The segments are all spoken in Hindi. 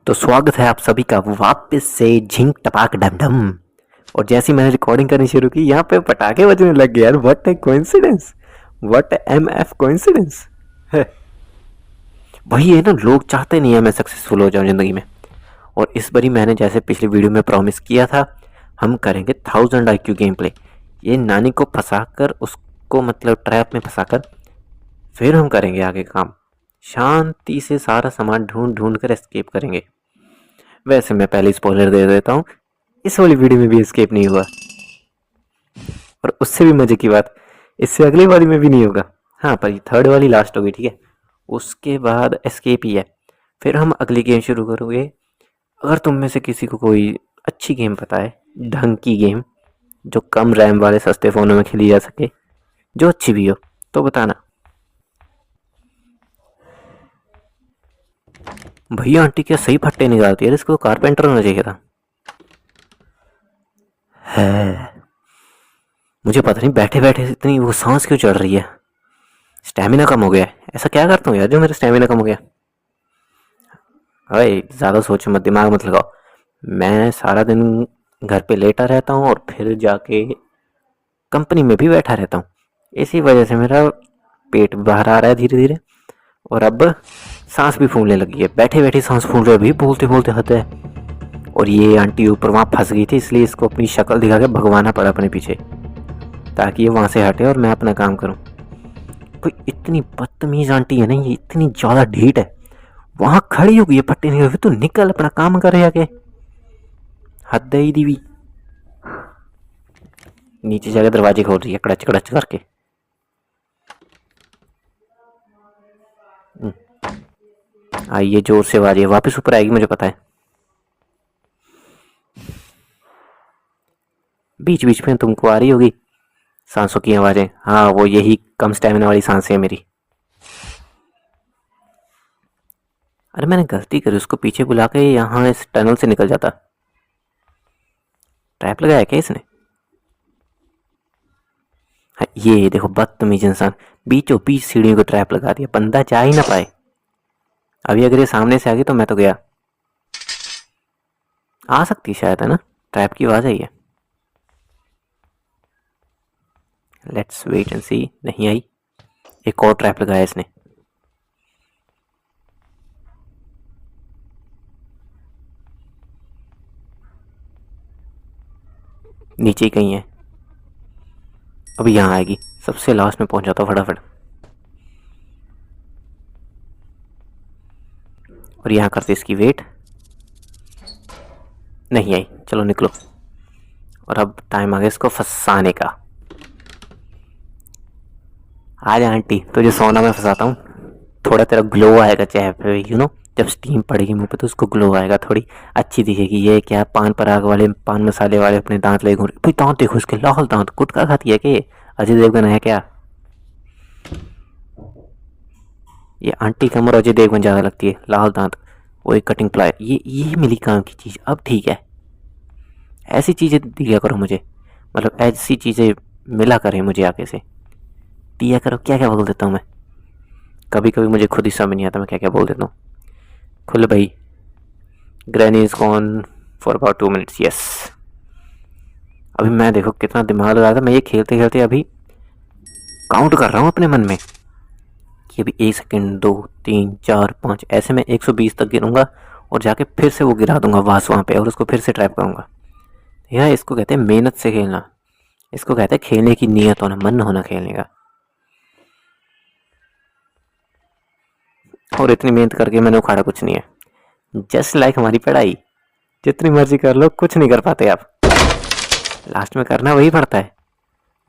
तो स्वागत है आप सभी का वापस से झिंक टपाक डम डम। और जैसे ही मैंने रिकॉर्डिंग करनी शुरू की यहाँ पे पटाखे बजने लग गए यार। What A coincidence, what am F coincidence है भाई। ये ना लोग चाहते नहीं है मैं सक्सेसफुल हो जाऊँ ज़िंदगी में। और इस बारी मैंने जैसे पिछली वीडियो में प्रॉमिस किया था, हम करेंगे 1000 IQ गेम प्ले। ये नानी को फंसाकर, उसको मतलब ट्रैप में फंसाकर फिर हम करेंगे आगे काम। शांति से सारा सामान ढूंढ ढूंढ कर एस्केप करेंगे। वैसे मैं पहले स्पॉइलर दे देता हूँ, इस वाली वीडियो में भी एस्केप नहीं हुआ। और उससे भी मजे की बात, इससे अगली वाली में भी नहीं होगा। हाँ, पर ये थर्ड वाली लास्ट होगी, ठीक है। उसके बाद एस्केप ही है। फिर हम अगली गेम शुरू करोगे। अगर तुम में से किसी को कोई अच्छी गेम पता है, ढंग की गेम जो कम रैम वाले सस्ते फ़ोनों में खेली जा सके, जो अच्छी भी हो, तो बताना। भैया आंटी क्या सही फट्टे निकालती है, इसको कारपेंटर होना चाहिए था। है, मुझे पता नहीं बैठे बैठे इतनी वो सांस क्यों चढ़ रही है। स्टेमिना कम हो गया है। ऐसा क्या करता हूँ यार जो मेरा स्टेमिना कम हो गया। अरे ज़्यादा सोचो मत, दिमाग मत लगाओ। मैं सारा दिन घर पे लेटा रहता हूँ और फिर जाके कंपनी में भी बैठा रहता हूँ। इसी वजह से मेरा पेट बाहर आ रहा है धीरे धीरे। और अब सांस भी फूलने लगी है। बैठे बैठे सांस फूल रही है, अभी बोलते बोलते हद है। और ये आंटी ऊपर वहाँ फंस गई थी, इसलिए इसको अपनी शक्ल दिखा के भगवाना पड़ा अपने पीछे, ताकि ये वहाँ से हटे और मैं अपना काम करूँ। कोई इतनी बदतमीज आंटी है ना, ये इतनी ज़्यादा ढीठ है। वहाँ खड़ी हो गई है फट्टे नहीं हुए, तो निकल अपना काम कर आगे। हद है ही दीवी। नीचे जाकर दरवाजे खोल रही है कड़च कड़च करके। आइए, जोर से आवाज है, वापस ऊपर आएगी मुझे पता है। बीच बीच में तुमको आ रही होगी सांसों की आवाजें। हाँ, वो यही कम स्टेमिना वाली सांसें है मेरी। अरे मैंने गलती करी, उसको पीछे बुला के यहाँ इस टनल से निकल जाता। ट्रैप लगाया क्या इसने? हाँ, ये देखो बदतमीज इंसान, बीचों बीच सीढ़ियों को ट्रैप लगा दिया, बंदा जा ही ना पाए। अभी अगर ये सामने से आ गई तो मैं तो गया। आ सकती शायद, है ना। ट्रैप की आवाज आई है। लेट्स वेट एंड सी। नहीं आई। एक और ट्रैप लगाया इसने। नीचे ही कहीं है। अभी यहाँ आएगी, सबसे लास्ट में पहुंच जाता फटाफट। और यहाँ करते इसकी वेट। नहीं आई, चलो निकलो। और अब टाइम आ गया इसको फंसाने का। आ जा आंटी, तुझे सोना में फंसाता हूँ। थोड़ा तेरा ग्लो आएगा चेहरे पे, जब स्टीम पड़ेगी मुंह पे तो उसको ग्लो आएगा, थोड़ी अच्छी दिखेगी। ये क्या पान पराग वाले, पान मसाले वाले अपने दांत ले घूम भाई। दांत देखो इसके, लाल दांत। गुटखा खाती है क्या ये? अजय देवगन है क्या? ये आंटी कम और अजय देवगन ज़्यादा लगती है। लाल दांत, वो एक कटिंग प्लाई, ये मिली काम की चीज़। अब ठीक है, ऐसी चीज़ें दिया करो मुझे, मतलब ऐसी चीज़ें मिला करें मुझे आगे से। दिया करो। क्या क्या बोल देता हूँ मैं, कभी कभी मुझे खुद ही समझ नहीं आता मैं क्या क्या बोल देता हूँ। खुल भाई। Granny is gone for about 2 minutes, yes. अभी मैं देखो कितना दिमाग लगा था। मैं ये खेलते खेलते अभी काउंट कर रहा हूँ अपने मन में कि अभी 1 सेकेंड, 2, 3, 4, 5, ऐसे मैं 120 तक गिरूंगा और जाके फिर से वो गिरा दूंगा वास वहाँ पे, और उसको फिर से ट्रैप करूंगा। यार इसको कहते हैं मेहनत से खेलना। इसको कहते हैं खेलने की नीयत होना, मन होना खेलने का। और इतनी मेहनत करके मैंने उखाड़ा कुछ नहीं है। जस्ट लाइक हमारी पढ़ाई, जितनी मर्जी कर लो कुछ नहीं कर पाते आप। लास्ट में करना वही पड़ता है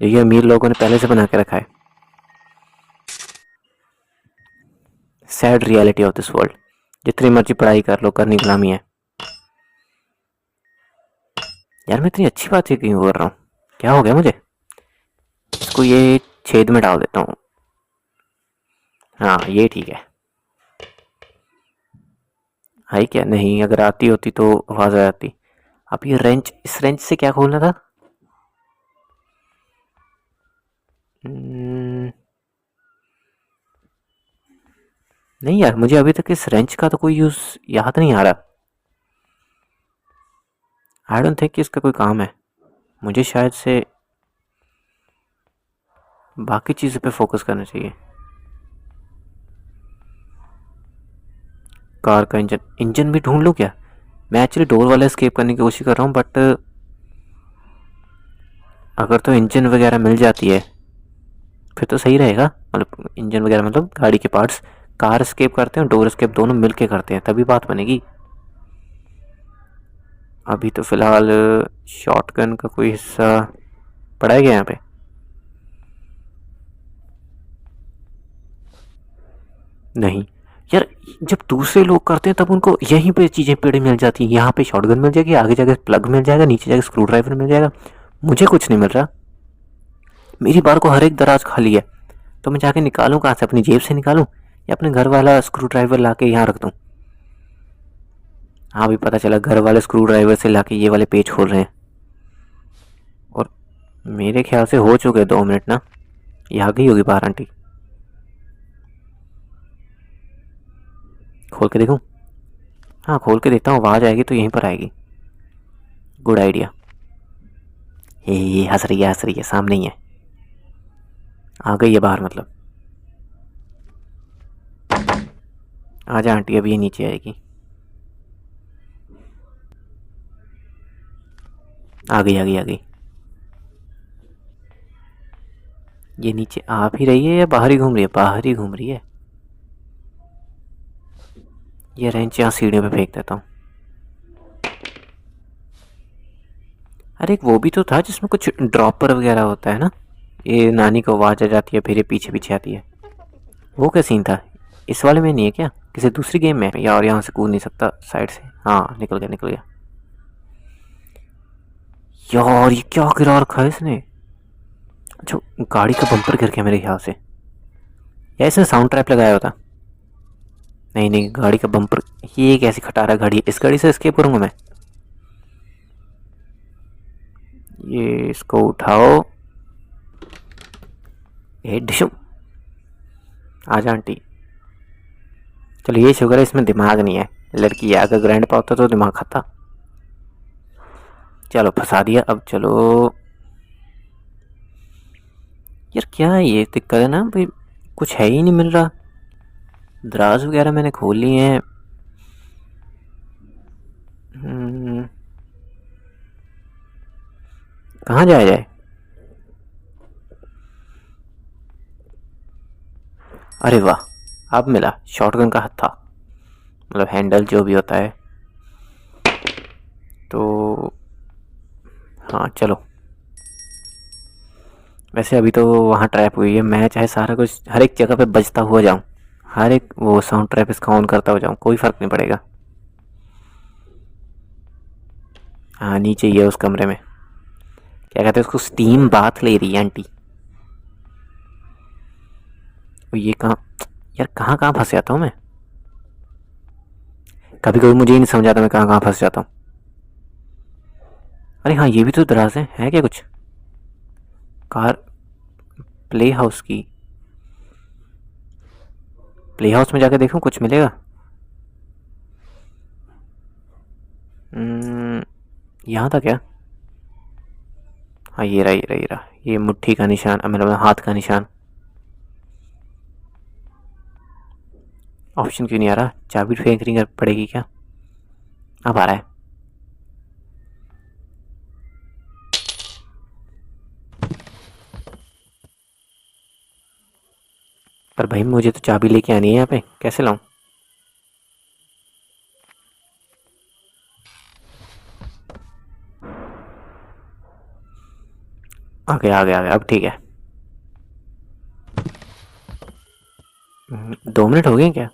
जो ये अमीर लोगों ने पहले से बना के रखा है। Sad reality of this world. जितनी मर्जी पढ़ाई कर लो, करनी गुलामी है। यार मैं इतनी अच्छी बात ही क्यों कर रहा हूँ? क्या हो गया मुझे? इसको ये छेद में डाल देता हूँ। हाँ ये ठीक है। आई क्या? नहीं, अगर आती होती तो आवाज आ जाती। अब ये रेंच, इस रेंच से क्या खोलना था? नहीं यार, मुझे अभी तक इस रेंच का तो कोई यूज याद नहीं आ रहा। आई डोंट थिंक कि इसका कोई काम है। मुझे शायद से बाकी चीज़ों पे फोकस करना चाहिए। कार का इंजन भी ढूंढ लूँ क्या? मैं एक्चुअली डोर वाला एस्केप करने की कोशिश कर रहा हूँ, बट अगर तो इंजन वगैरह मिल जाती है फिर तो सही रहेगा। मतलब इंजन वगैरह मतलब गाड़ी के पार्ट्स। कार एस्केप करते हैं, डोर एस्केप दोनों मिल के करते हैं, तभी बात बनेगी। अभी तो फ़िलहाल शॉटगन का कोई हिस्सा पड़ा है क्या यहाँ पे? नहीं यार, जब दूसरे लोग करते हैं तब उनको यहीं पे चीज़ें पेड़ मिल जाती हैं। यहाँ पे शॉटगन मिल जाएगी, आगे जाके प्लग मिल जाएगा, नीचे जाके स्क्रू ड्राइवर मिल जाएगा। मुझे कुछ नहीं मिल रहा। मेरी बार को हर एक दराज खाली है, तो मैं जाके निकालूं कहाँ से? अपनी जेब से निकालूं या अपने घर वाला स्क्रू ड्राइवर ला के यहाँ रख दूं? हाँ भी पता चला, घर वाले स्क्रू ड्राइवर से ला के ये वाले पेज खोल रहे हैं। और मेरे ख्याल से हो चुके 2 मिनट ना। ये आ गई होगी बाहर आंटी। खोल के देखूं? हाँ खोल के देखता हूँ, आवाज़ आएगी तो यहीं पर आएगी। Good idea. ये हंस रही है, सामने ही है। आ गई है बाहर मतलब। आजा आंटी, अभी ये नीचे आएगी। आ गई आ गई आ गई। ये नीचे आ भी रही है या बाहर ही घूम रही है? बाहर ही घूम रही है। ये रेंच यहाँ सीढ़ियों पे फेंक देता हूँ। अरे एक वो भी तो था जिसमें कुछ ड्रॉपर वगैरह होता है ना। ये नानी को आवाज़ आ जाती है, फिर ये पीछे पीछे आती है। वो क्या सीन था? इस वाले में नहीं है क्या? किसी दूसरी गेम में? या और यहाँ से कूद नहीं सकता साइड से? हाँ निकल गया निकल गया। यार ये क्या गिरा रखा है इसने? अच्छा, गाड़ी का बम्पर गिर गया मेरे ख्याल से, या इसने साउंड ट्रैप लगाया होता। नहीं नहीं, गाड़ी का बम्पर। ये कैसी खटारा गाड़ी है, इस गाड़ी से एस्केप करूँगा मैं? ये इसको उठाओ। ये डिशो। आजा आंटी। चलो ये शुक्र है इसमें दिमाग नहीं है। लड़की है, अगर ग्रैंड पा होता तो दिमाग खाता। चलो फंसा दिया, अब चलो। यार क्या है ये दिक्कत है ना भाई, कुछ है ही नहीं मिल रहा। दराज वगैरह मैंने खोल लिए हैं। कहाँ जाया जाए? अरे वाह, अब मिला शॉटगन का हत्था, मतलब हैंडल जो भी होता है। तो हाँ चलो। वैसे अभी तो वहाँ ट्रैप हुई है, मैं चाहे सारा कुछ हर एक जगह पे बजता हुआ जाऊँ, हर एक वो साउंड ट्रैप इसका ऑन करता हुआ जाऊँ, कोई फ़र्क नहीं पड़ेगा। हाँ नीचे ही है उस कमरे में। क्या कहते हैं उसको, स्टीम बाथ ले रही है आंटी। और ये कहाँ? यार कहाँ कहाँ फंस जाता हूँ मैं। कभी कभी मुझे ही नहीं समझ आता मैं कहाँ कहाँ फंस जाता हूँ। अरे हाँ ये भी तो दराज है क्या कुछ? कार प्ले हाउस की। प्ले हाउस में जाकर देखूँ कुछ मिलेगा? यहाँ था क्या? हाँ ये रहा ये रहा ये रहा, ये मुट्ठी का निशान, मतलब हाथ का निशान। ऑप्शन क्यों नहीं आ रहा? चाबी फेंकनी पड़ेगी क्या? अब आ रहा है। पर भाई मुझे तो चाबी लेके आनी है, यहाँ पे कैसे लाऊं? आ गया आ गया आ गया, अब ठीक है। 2 मिनट हो गए क्या?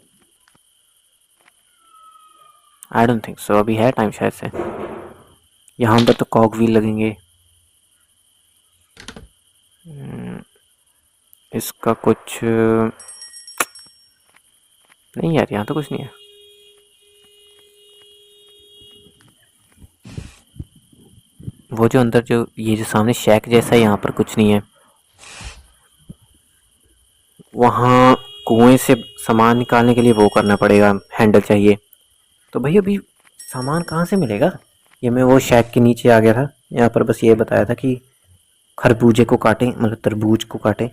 आई डोंट थिंक सो, अभी है टाइम शायद से। यहाँ पर तो कॉक व्हील लगेंगे। इसका कुछ नहीं यार, यहाँ तो कुछ नहीं है। वो जो अंदर जो ये जो सामने शैक जैसा है, यहाँ पर कुछ नहीं है। वहाँ कुएं से सामान निकालने के लिए वो करना पड़ेगा, हैंडल चाहिए। तो भाई अभी सामान कहाँ से मिलेगा? ये मैं वो शैक के नीचे आ गया था। यहाँ पर बस ये बताया था कि खरबूजे को काटें, मतलब तरबूज को काटें।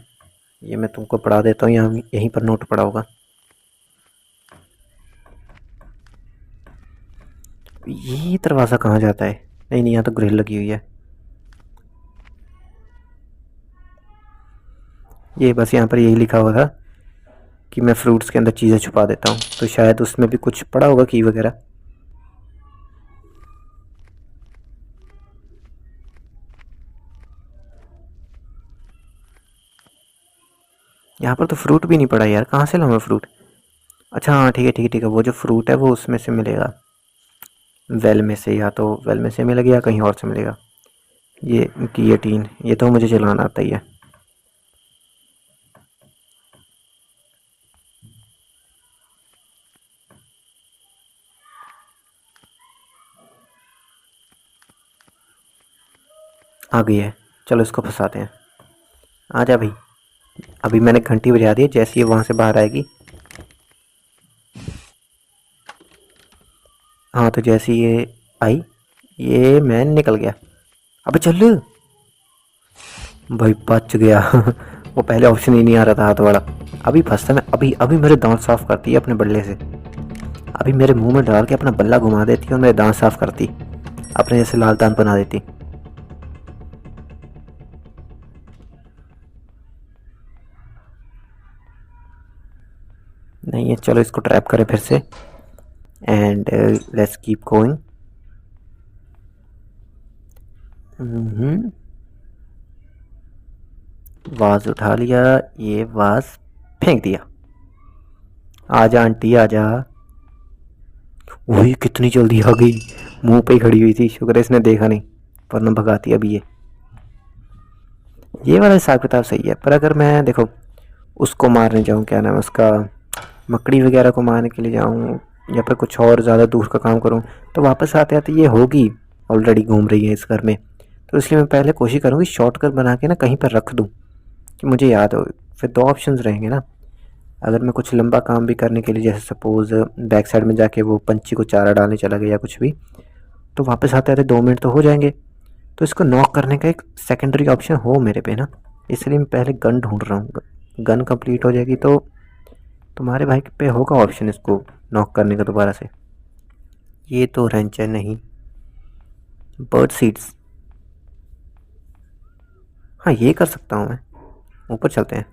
ये मैं तुमको पढ़ा देता हूँ, यहाँ यहीं पर नोट पड़ा होगा। ये दरवाज़ा कहाँ जाता है? नहीं नहीं, यहाँ तो ग्रिल लगी हुई है। ये बस यहाँ पर यही लिखा हुआ था कि मैं फ्रूट्स के अंदर चीज़ें छुपा देता हूँ, तो शायद उसमें भी कुछ पड़ा होगा की वगैरह। यहाँ पर तो फ्रूट भी नहीं पड़ा यार, कहाँ से लाऊं मैं फ्रूट? अच्छा हाँ ठीक है ठीक है ठीक है, वो जो फ्रूट है वो उसमें से मिलेगा, वेल में से, या तो वेल में से मिलेगा या कहीं और से मिलेगा। ये गियोटीन, ये तो मुझे चलाना आता ही है। आ गई है, चलो इसको फंसाते हैं। आ जा भाई। अभी मैंने घंटी बजा दी है, जैसे ही वहाँ से बाहर आएगी। हाँ तो जैसे ये आई, ये मैं निकल गया। अबे चल भाई, बच गया। वो पहले ऑप्शन ही नहीं आ रहा था हाथ वाला। अभी फंसता मैं, अभी अभी मेरे दांत साफ करती है अपने बल्ले से। अभी मेरे मुंह में डाल के अपना बल्ला घुमा देती और मेरे दांत साफ करती, अपने जैसे लाल दांत बना देती। नहीं है, चलो इसको ट्रैप करें फिर से। And let's keep going. Was उठा लिया, ये वाज फेंक दिया। आजा आंटी आजा। वही कितनी जल्दी आ गई, मुंह पे ही खड़ी हुई थी, शुक्र है इसने देखा नहीं, वरना भगाती अभी ये वाला हिसाब किताब सही है। पर अगर मैं देखो उसको मारने जाऊँ, क्या नाम है उसका, मकड़ी वगैरह को मारने के लिए जाऊँ, या फिर कुछ और ज़्यादा दूर का काम करूँ, तो वापस आते आते ये होगी ऑलरेडी घूम रही है इस घर में। तो इसलिए मैं पहले कोशिश करूँगी शॉर्टकट बना के ना कहीं पर रख दूँ कि मुझे याद हो। फिर दो ऑप्शंस रहेंगे ना, अगर मैं कुछ लंबा काम भी करने के लिए, जैसे सपोज़ बैक साइड में जाके वो पंछी को चारा डालने चला गया या कुछ भी, तो वापस आते आते 2 मिनट तो हो जाएंगे। तो इसको नॉक करने का एक सेकेंडरी ऑप्शन हो मेरे पे ना, इसलिए मैं पहले गन ढूंढ रहा हूँ। गन कंप्लीट हो जाएगी तो तुम्हारे भाई पे होगा ऑप्शन इसको नॉक करने का दोबारा से। ये तो रेंच है नहीं, बर्ड सीड्स। हाँ ये कर सकता हूँ मैं, ऊपर चलते हैं।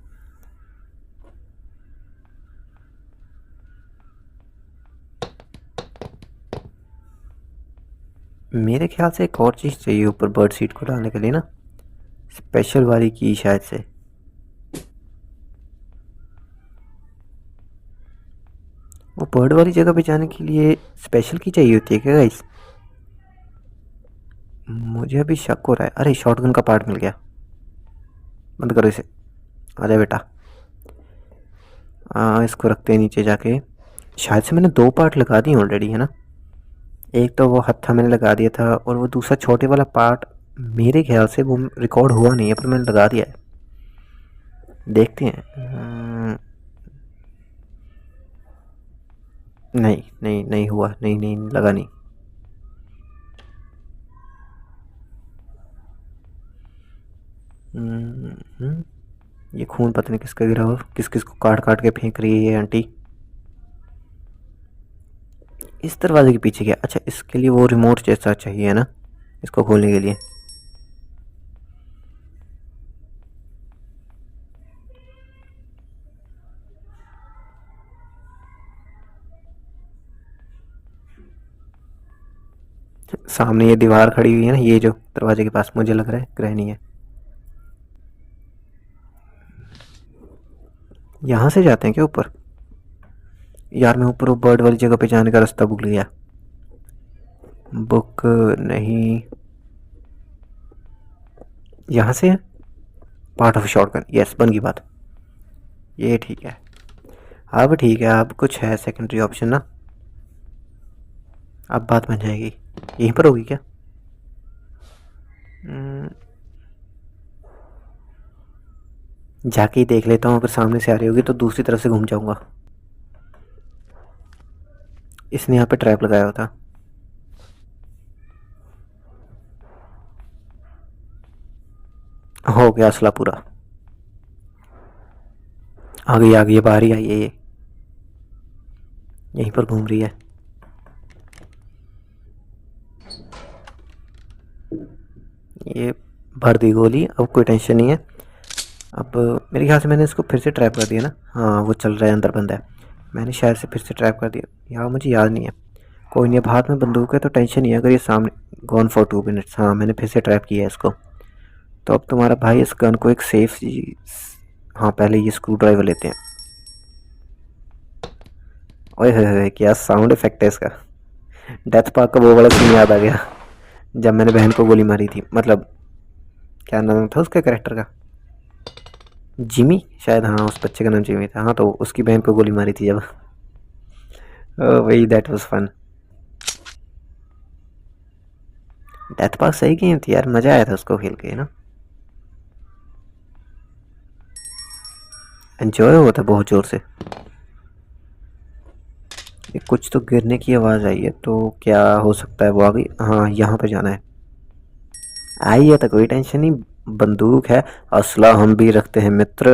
मेरे ख्याल से एक और चीज़ चाहिए ऊपर बर्ड सीड को डालने के लिए ना, स्पेशल वाली की शायद से। वो बर्ड वाली जगह पे जाने के लिए स्पेशल की चाहिए होती है क्या गाइस? मुझे अभी शक हो रहा है। अरे शॉटगन का पार्ट मिल गया, बंद करो इसे। आजा बेटा। इसको रखते हैं नीचे जाके। शायद से मैंने 2 पार्ट लगा दिए ऑलरेडी, है ना? एक तो वो हत्था मैंने लगा दिया था, और वो दूसरा छोटे वाला पार्ट मेरे ख्याल से वो रिकॉर्ड हुआ नहीं है, पर मैंने लगा दिया है। देखते हैं। नहीं नहीं नहीं हुआ, नहीं नहीं लगा नहीं। ये खून पता नहीं किसका गिरा हो, किस किस को काट काट के फेंक रही है ये आंटी। इस दरवाजे के पीछे क्या? अच्छा इसके लिए वो रिमोट जैसा चाहिए है ना, इसको खोलने के लिए। सामने ये दीवार खड़ी हुई है ना, ये जो दरवाजे के पास, मुझे लग रहा है ग्रहणी है। यहाँ से जाते हैं क्या ऊपर? यार मैं ऊपर वो बर्ड वाली जगह पे जाने का रास्ता भूल गया। बुक नहीं, यहाँ से है। पार्ट ऑफ शॉटगन, यस बन गई बात। ये ठीक है, अब ठीक है, अब कुछ है सेकेंडरी ऑप्शन ना, अब बात बन जाएगी। यहीं पर होगी क्या? जाके ही देख लेता हूँ, अगर सामने से आ रही होगी तो दूसरी तरफ से घूम जाऊंगा। इसने यहाँ पे ट्रैप लगाया हुआ था। हो गया असला पूरा। आ गई बाहर ही आई है ये, यहीं पर घूम रही है। ये भर दी गोली, अब कोई टेंशन नहीं है। अब मेरे ख्याल से मैंने इसको फिर से ट्रैप कर दिया ना। हाँ वो चल रहा है, अंदर बंदा है। मैंने शायद से फिर से ट्रैप कर दिया यार, मुझे याद नहीं है। कोई नहीं, अब हाथ में बंदूक है तो टेंशन नहीं है। अगर ये सामने गॉन फॉर 2 मिनट्स, हाँ मैंने फिर से ट्रैप किया है इसको। तो अब तुम्हारा भाई इस गन को एक सेफ, हाँ पहले ये स्क्रू ड्राइवर लेते हैं। ओए होए क्या साउंड इफेक्ट है इसका। डेथ पार्क का वो वाला सीन याद आ गया, जब मैंने बहन को गोली मारी थी। मतलब क्या नाम था उसके कैरेक्टर का, जिमी शायद। हाँ उस बच्चे का नाम जिमी था। हाँ तो उसकी बहन को गोली मारी थी जब। वही, that was fun. Death Park सही गेम थी यार, मज़ा आया था उसको खेल के ना। एंजॉय हुआ था बहुत ज़ोर से। ये कुछ तो गिरने की आवाज़ आई है, तो क्या हो सकता है वो आ गई। हाँ यहाँ पे जाना है। आई है तो कोई टेंशन नहीं, बंदूक है, असला हम भी रखते हैं मित्र,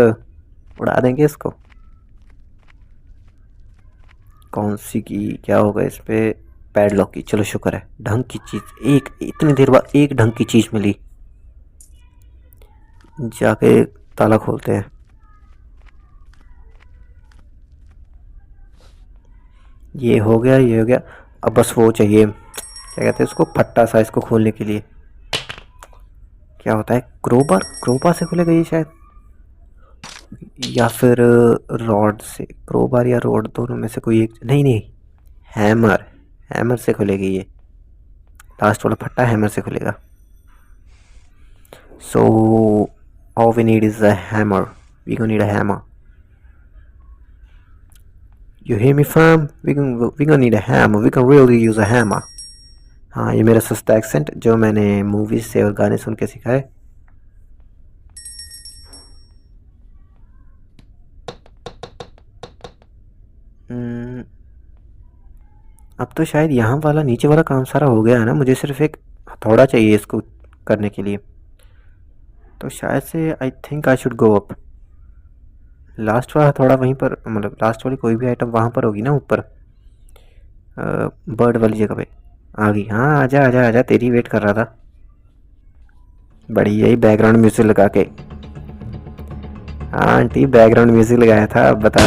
उड़ा देंगे इसको। कौन सी की क्या होगा इस पे, पैडलॉक की। चलो शुक्र है, ढंग की चीज़, एक इतनी देर बाद एक ढंग की चीज़ मिली। जाके ताला खोलते हैं। ये हो गया, ये हो गया। अब बस वो चाहिए, क्या कहते हैं उसको, फट्टा सा इसको खोलने के लिए। क्या होता है, क्रोबार, क्रोबार से खुलेगा ये शायद, या फिर रॉड से। क्रोबार या रॉड, दोनों में से कोई एक। नहीं नहीं, हैमर, हैमर से खुलेगी ये। लास्ट वाला फट्टा हैमर से खुलेगा। So all we need is a hammer, we gonna need a hammer. You hear me fam? We gonna need a hammer. We can really use a hammer. हाँ ये मेरा सस्ता एक्सेंट जो मैंने मूवीज से और गाने सुन के सीखा है। अब तो शायद यहाँ वाला नीचे वाला काम सारा हो गया है ना। मुझे सिर्फ एक हथौड़ा चाहिए इसको करने के लिए। तो शायद से I think I should go up. Last वाला हथौड़ा वहीं पर, मतलब लास्ट वाली कोई भी आइटम वहाँ पर होगी ना ऊपर, बर्ड वाली जगह पे। आ गई, हाँ आजा आजा आजा, तेरी वेट कर रहा था। बड़ी यही बैकग्राउंड म्यूजिक लगा के। हाँ आंटी बैकग्राउंड म्यूजिक लगाया था, अब बता।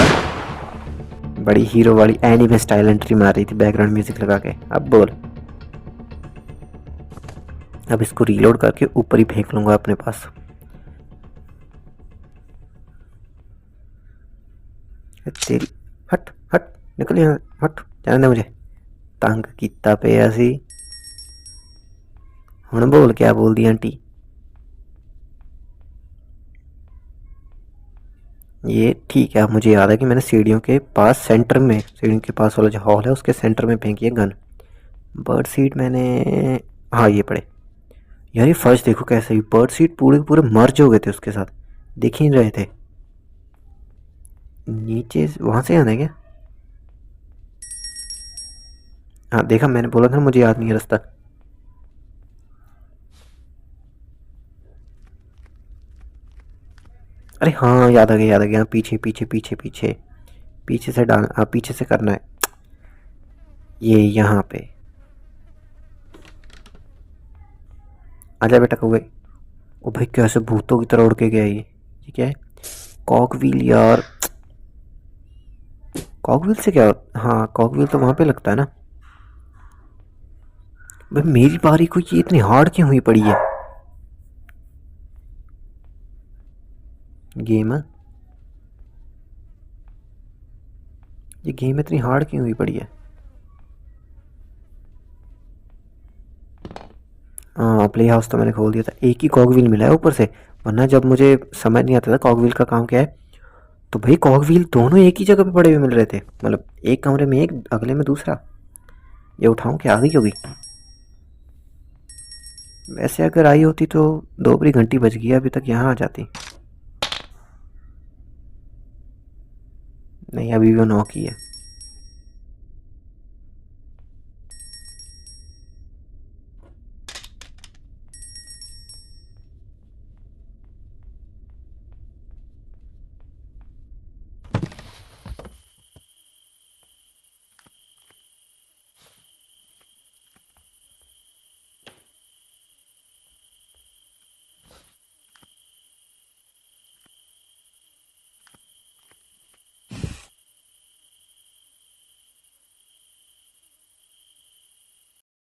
बड़ी हीरो वाली एनीमे स्टाइल एंट्री मार रही थी बैकग्राउंड म्यूजिक लगा के। अब बोल। अब इसको रीलोड करके ऊपर ही फेंक लूंगा अपने पास। तेरी, हट हट, निकल यहाँ, हट, जाने दे मुझे। तंग किता पे असी। हुण बोल, क्या बोल दी आंटी। ये ठीक है, अब मुझे याद है कि मैंने सीढ़ियों के पास सेंटर में, सीढ़ियों के पास वाला जो हॉल है उसके सेंटर में फेंकी है गन। बर्ड सीट मैंने, हाँ ये पड़े। यार ये फर्श देखो कैसे ही, बर्ड सीट पूरे पूरे मर्ज हो गए थे उसके साथ, दिख ही नहीं रहे थे। नीचे वहां से आना है क्या। हाँ देखा, मैंने बोला था मुझे याद नहीं है रास्ता। अरे हाँ याद आ गया, याद आ गया। पीछे पीछे पीछे पीछे, पीछे से डाल, हाँ पीछे से करना है ये, यहाँ पे। आजा बेटा कौवे। ओ भाई कैसे भूतों की तरह उड़ के गया ये क्या है। कॉकव्हील यार, कॉकव्हील से क्या, हाँ कॉकव्हील तो वहां पे लगता है ना। भाई मेरी बारी को ये इतनी हार्ड क्यों हुई पड़ी है गेम। ये गेम इतनी हार्ड क्यों हुई पड़ी है। हाँ प्ले हाउस तो मैंने खोल दिया था, एक ही कॉकव्हील मिला है ऊपर से। वरना जब मुझे समझ नहीं आता था कॉकव्हील का काम क्या है, तो भाई कॉकव्हील दोनों एक ही जगह पे पड़े हुए मिल रहे थे। मतलब एक कमरे में एक, अगले में दूसरा। ये उठाऊं क्या, आ गई होगी। वैसे अगर आई होती तो 2 बड़ी घंटी बज गई, अभी तक यहाँ आ जाती। नहीं अभी भी वो नॉक ही है।